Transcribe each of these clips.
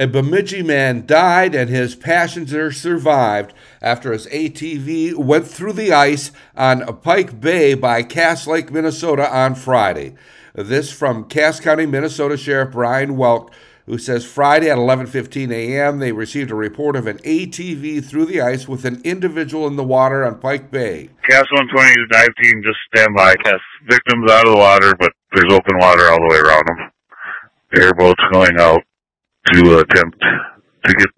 A Bemidji man died and his passenger survived after his ATV went through the ice on Pike Bay by Cass Lake, Minnesota on Friday. This from Cass County, Minnesota Sheriff Brian Welk, who says Friday at 11:15 a.m. they received a report of an ATV through the ice with an individual in the water on Pike Bay. Cass 120 dive team, just stand by. Cass victims out of the water, but there's open water all the way around them. Airboats going out to attempt to get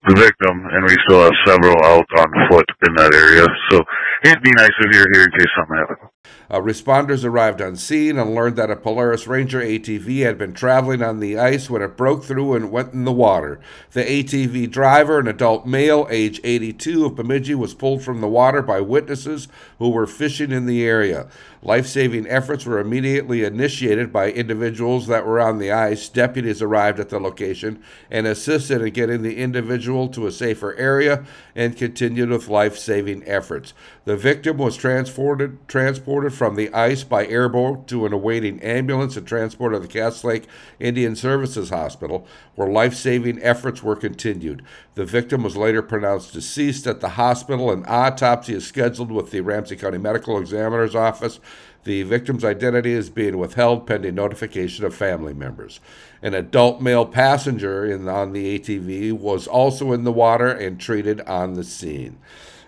the victim, and we still have several out on foot in that area. So it'd be nice if you're here in case something happened. Responders arrived on scene and learned that a Polaris Ranger ATV had been traveling on the ice when it broke through and went in the water. The ATV driver, an adult male, age 82, of Bemidji, was pulled from the water by witnesses who were fishing in the area. Life-saving efforts were immediately initiated by individuals that were on the ice. Deputies arrived at the location and assisted in getting the individual to a safer area and continued with life-saving efforts. The victim was transported from the ice by airboat to an awaiting ambulance and transported to the Cass Lake Indian Services Hospital, where life-saving efforts were continued. The victim was later pronounced deceased at the hospital. An autopsy is scheduled with the Ramsey County Medical Examiner's Office. The victim's identity is being withheld pending notification of family members. An adult male passenger on the ATV was also in the water and treated on the scene.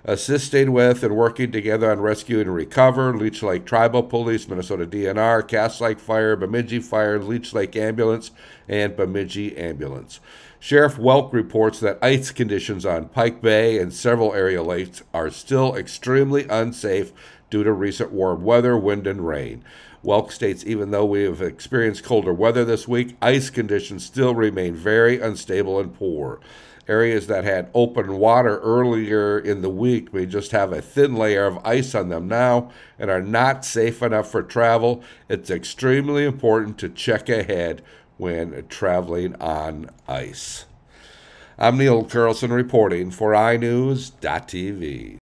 Assisting with and working together on rescue and recover, Leech Lake Tribal Police, Minnesota DNR, Cass Lake Fire, Bemidji Fire, Leech Lake Ambulance, and Bemidji Ambulance. Sheriff Welk reports that ice conditions on Pike Bay and several area lakes are still extremely unsafe due to recent warm weather, wind, and rain. Welk states even though we have experienced colder weather this week, ice conditions still remain very unstable and poor. Areas that had open water earlier in the week may just have a thin layer of ice on them now and are not safe enough for travel. It's extremely important to check ahead when traveling on ice. I'm Neil Carlson reporting for iNewZ.TV.